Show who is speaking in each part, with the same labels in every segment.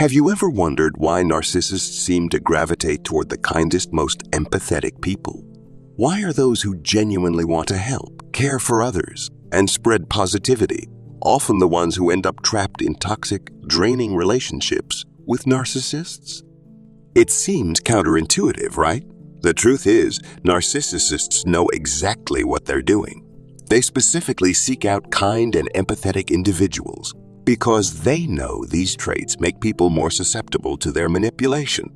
Speaker 1: Have you ever wondered why narcissists seem to gravitate toward the kindest, most empathetic people? Why are those who genuinely want to help, care for others, and spread positivity often the ones who end up trapped in toxic, draining relationships with narcissists? It seems counterintuitive, right? The truth is, narcissists know exactly what they're doing. They specifically seek out kind and empathetic individuals because they know these traits make people more susceptible to their manipulation.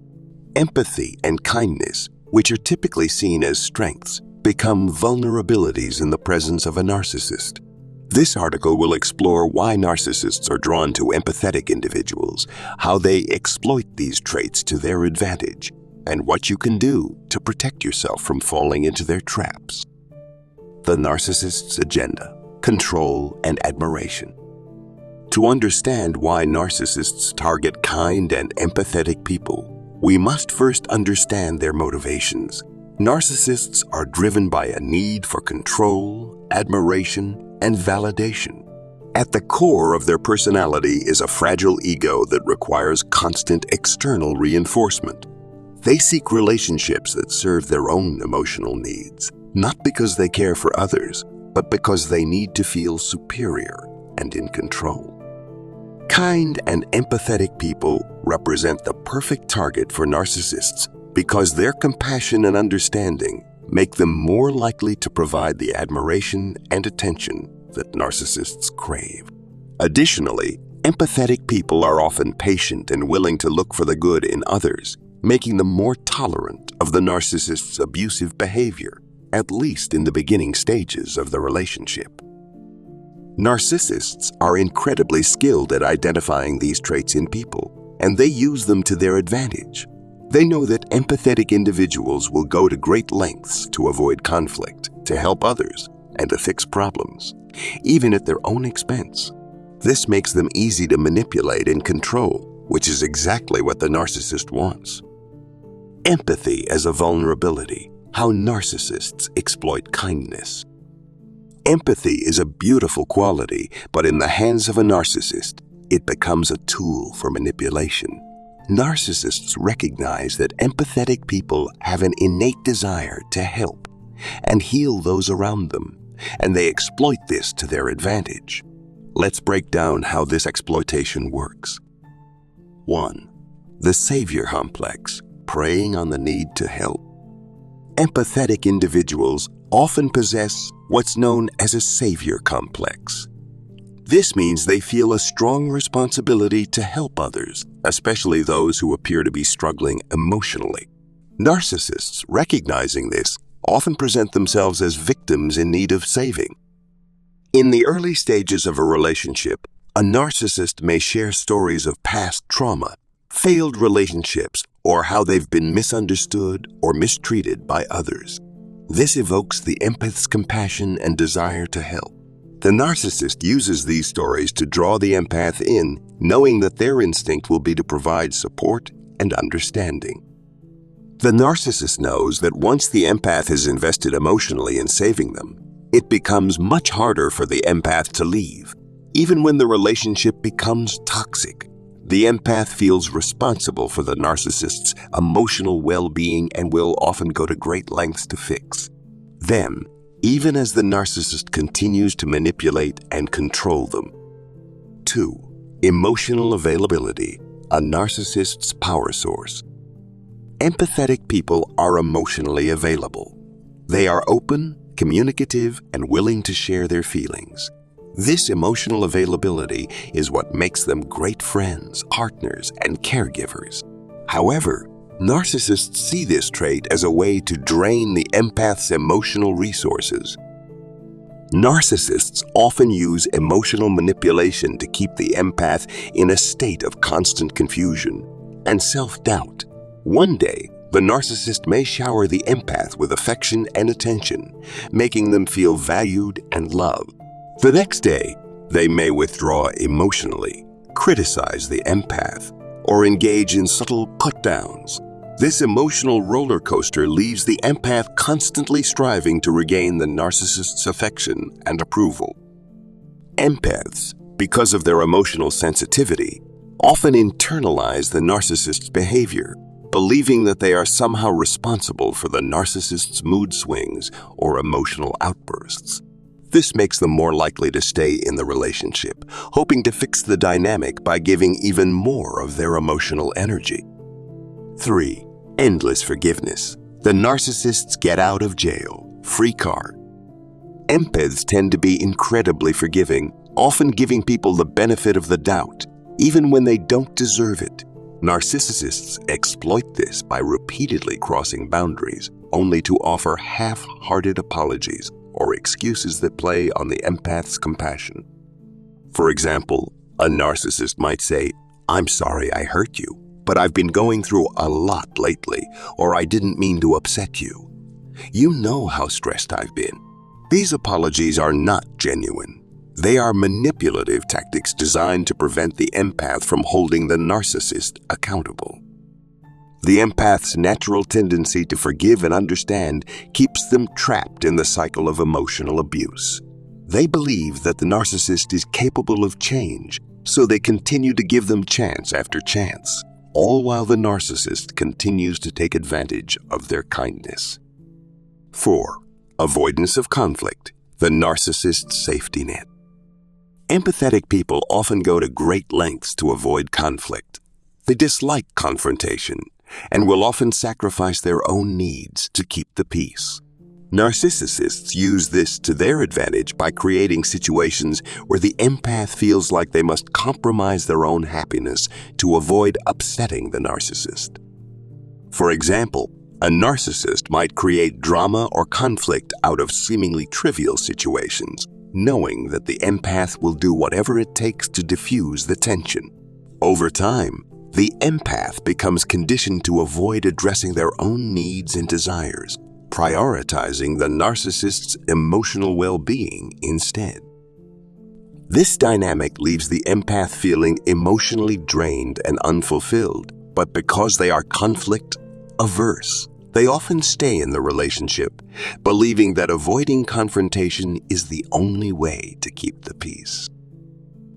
Speaker 1: Empathy and kindness, which are typically seen as strengths, become vulnerabilities in the presence of a narcissist. This article will explore why narcissists are drawn to empathetic individuals, how they exploit these traits to their advantage, and what you can do to protect yourself from falling into their traps. The narcissist's agenda: control and admiration. To understand why narcissists target kind and empathetic people, we must first understand their motivations. Narcissists are driven by a need for control, admiration, and validation. At the core of their personality is a fragile ego that requires constant external reinforcement. They seek relationships that serve their own emotional needs, not because they care for others, but because they need to feel superior and in control. Kind and empathetic people represent the perfect target for narcissists because their compassion and understanding make them more likely to provide the admiration and attention that narcissists crave. Additionally, empathetic people are often patient and willing to look for the good in others, making them more tolerant of the narcissist's abusive behavior, at least in the beginning stages of the relationship. Narcissists are incredibly skilled at identifying these traits in people, and they use them to their advantage. They know that empathetic individuals will go to great lengths to avoid conflict, to help others, and to fix problems, even at their own expense. This makes them easy to manipulate and control, which is exactly what the narcissist wants. Empathy as a vulnerability: how narcissists exploit kindness. Empathy is a beautiful quality, but in the hands of a narcissist, it becomes a tool for manipulation. Narcissists recognize that empathetic people have an innate desire to help and heal those around them, and they exploit this to their advantage. Let's break down how this exploitation works. 1. The savior complex, preying on the need to help. Empathetic individuals often possess what's known as a savior complex. This means they feel a strong responsibility to help others, especially those who appear to be struggling emotionally. Narcissists, recognizing this, often present themselves as victims in need of saving. In the early stages of a relationship, a narcissist may share stories of past trauma, failed relationships, or how they've been misunderstood or mistreated by others. This evokes the empath's compassion and desire to help. The narcissist uses these stories to draw the empath in, knowing that their instinct will be to provide support and understanding. The narcissist knows that once the empath is invested emotionally in saving them, it becomes much harder for the empath to leave. Even when the relationship becomes toxic, the empath feels responsible for the narcissist's emotional well-being and will often go to great lengths to fix them, even as the narcissist continues to manipulate and control them. 2. Emotional availability, a narcissist's power source. Empathetic people are emotionally available. They are open, communicative, and willing to share their feelings. This emotional availability is what makes them great friends, partners, and caregivers. However, narcissists see this trait as a way to drain the empath's emotional resources. Narcissists often use emotional manipulation to keep the empath in a state of constant confusion and self-doubt. One day, the narcissist may shower the empath with affection and attention, making them feel valued and loved. The next day, they may withdraw emotionally, criticize the empath, or engage in subtle put-downs. This emotional roller coaster leaves the empath constantly striving to regain the narcissist's affection and approval. Empaths, because of their emotional sensitivity, often internalize the narcissist's behavior, believing that they are somehow responsible for the narcissist's mood swings or emotional outbursts. This makes them more likely to stay in the relationship, hoping to fix the dynamic by giving even more of their emotional energy. 3. Endless forgiveness. The narcissist's get out of jail free card. Empaths tend to be incredibly forgiving, often giving people the benefit of the doubt, even when they don't deserve it. Narcissists exploit this by repeatedly crossing boundaries, only to offer half-hearted apologies or excuses that play on the empath's compassion. For example, a narcissist might say, "I'm sorry I hurt you, but I've been going through a lot lately," or "I didn't mean to upset you. You know how stressed I've been." These apologies are not genuine. They are manipulative tactics designed to prevent the empath from holding the narcissist accountable. The empath's natural tendency to forgive and understand keeps them trapped in the cycle of emotional abuse. They believe that the narcissist is capable of change, so they continue to give them chance after chance, all while the narcissist continues to take advantage of their kindness. 4. Avoidance of conflict. The narcissist's safety net. Empathetic people often go to great lengths to avoid conflict. They dislike confrontation and will often sacrifice their own needs to keep the peace. Narcissists use this to their advantage by creating situations where the empath feels like they must compromise their own happiness to avoid upsetting the narcissist. For example, a narcissist might create drama or conflict out of seemingly trivial situations, knowing that the empath will do whatever it takes to diffuse the tension. Over time, the empath becomes conditioned to avoid addressing their own needs and desires, prioritizing the narcissist's emotional well-being instead. This dynamic leaves the empath feeling emotionally drained and unfulfilled, but because they are conflict averse, they often stay in the relationship, believing that avoiding confrontation is the only way to keep the peace.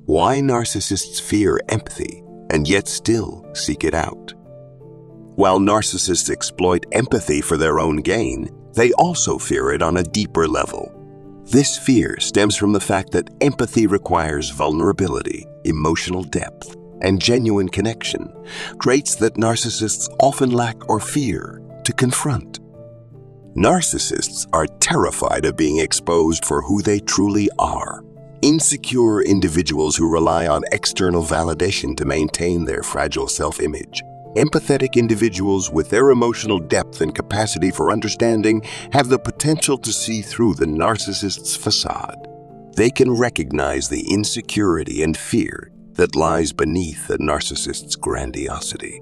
Speaker 1: Why narcissists fear empathy and yet still seek it out? While narcissists exploit empathy for their own gain, they also fear it on a deeper level. This fear stems from the fact that empathy requires vulnerability, emotional depth, and genuine connection, traits that narcissists often lack or fear to confront. Narcissists are terrified of being exposed for who they truly are. Insecure individuals who rely on external validation to maintain their fragile self-image. Empathetic individuals with their emotional depth and capacity for understanding have the potential to see through the narcissist's facade. They can recognize the insecurity and fear that lies beneath the narcissist's grandiosity.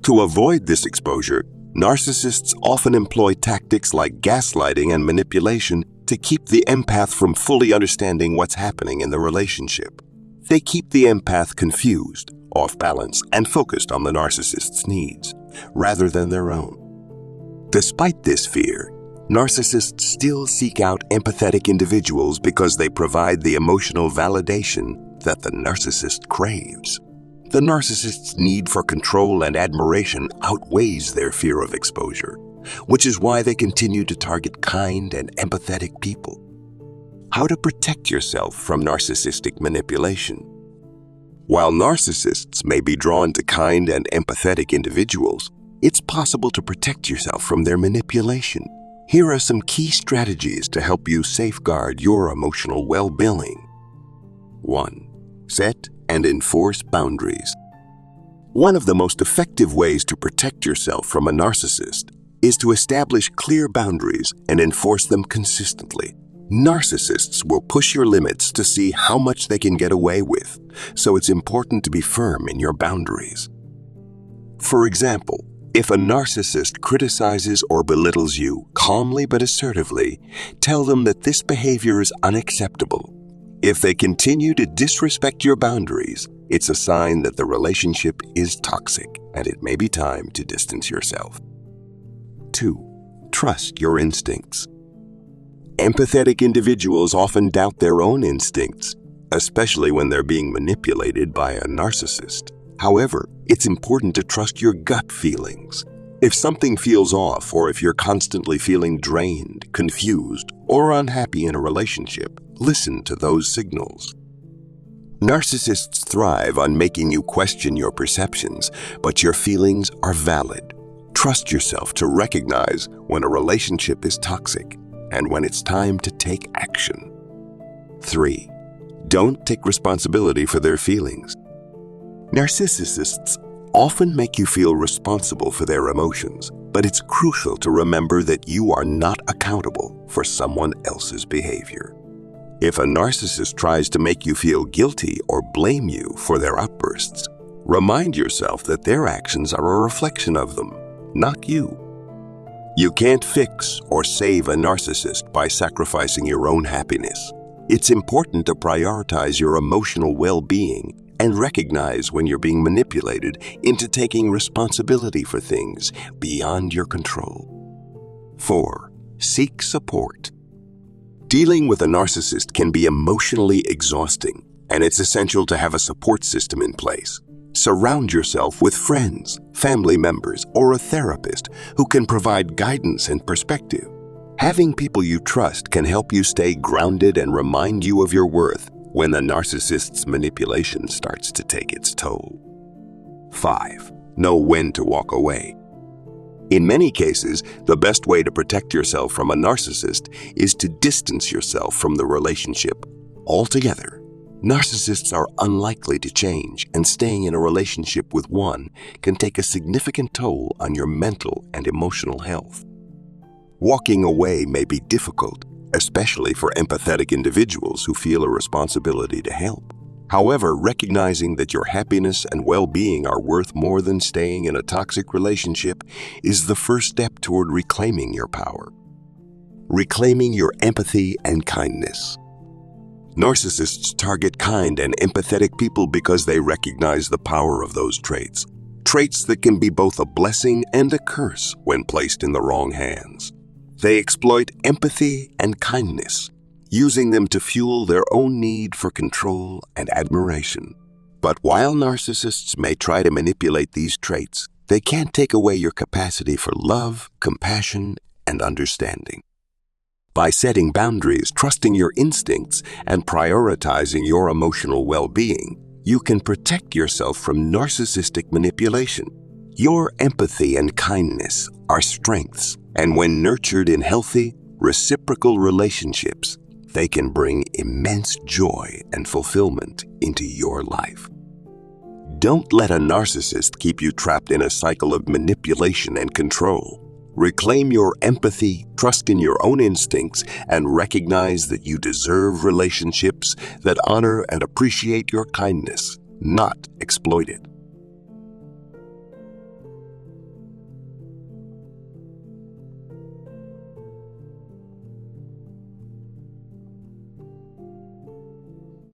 Speaker 1: To avoid this exposure, narcissists often employ tactics like gaslighting and manipulation to keep the empath from fully understanding what's happening in the relationship. They keep the empath confused, off balance, and focused on the narcissist's needs, rather than their own. Despite this fear, narcissists still seek out empathetic individuals because they provide the emotional validation that the narcissist craves. The narcissist's need for control and admiration outweighs their fear of exposure, which is why they continue to target kind and empathetic people. How to protect yourself from narcissistic manipulation. While narcissists may be drawn to kind and empathetic individuals, it's possible to protect yourself from their manipulation. Here are some key strategies to help you safeguard your emotional well-being. 1. Set and enforce boundaries. One of the most effective ways to protect yourself from a narcissist is to establish clear boundaries and enforce them consistently. Narcissists will push your limits to see how much they can get away with, so it's important to be firm in your boundaries. For example, if a narcissist criticizes or belittles you calmly but assertively, tell them that this behavior is unacceptable. If they continue to disrespect your boundaries, it's a sign that the relationship is toxic and it may be time to distance yourself. 2. Trust your instincts. Empathetic individuals often doubt their own instincts, especially when they're being manipulated by a narcissist. However, it's important to trust your gut feelings. If something feels off, or if you're constantly feeling drained, confused, or unhappy in a relationship, listen to those signals. Narcissists thrive on making you question your perceptions, but your feelings are valid. Trust yourself to recognize when a relationship is toxic and when it's time to take action. 3. Don't take responsibility for their feelings. Narcissists often make you feel responsible for their emotions, but it's crucial to remember that you are not accountable for someone else's behavior. If a narcissist tries to make you feel guilty or blame you for their outbursts, remind yourself that their actions are a reflection of them, not you. You can't fix or save a narcissist by sacrificing your own happiness. It's important to prioritize your emotional well-being and recognize when you're being manipulated into taking responsibility for things beyond your control. 4. Seek support. Dealing with a narcissist can be emotionally exhausting, and it's essential to have a support system in place. Surround yourself with friends, family members, or a therapist who can provide guidance and perspective. Having people you trust can help you stay grounded and remind you of your worth when the narcissist's manipulation starts to take its toll. 5. Know when to walk away. In many cases, the best way to protect yourself from a narcissist is to distance yourself from the relationship altogether. Narcissists are unlikely to change, and staying in a relationship with one can take a significant toll on your mental and emotional health. Walking away may be difficult, especially for empathetic individuals who feel a responsibility to help. However, recognizing that your happiness and well-being are worth more than staying in a toxic relationship is the first step toward reclaiming your power. Reclaiming your empathy and kindness. Narcissists target kind and empathetic people because they recognize the power of those traits. Traits that can be both a blessing and a curse when placed in the wrong hands. They exploit empathy and kindness, using them to fuel their own need for control and admiration. But while narcissists may try to manipulate these traits, they can't take away your capacity for love, compassion, and understanding. By setting boundaries, trusting your instincts, and prioritizing your emotional well-being, you can protect yourself from narcissistic manipulation. Your empathy and kindness are strengths, and when nurtured in healthy, reciprocal relationships, they can bring immense joy and fulfillment into your life. Don't let a narcissist keep you trapped in a cycle of manipulation and control. Reclaim your empathy, trust in your own instincts, and recognize that you deserve relationships that honor and appreciate your kindness, not exploit it.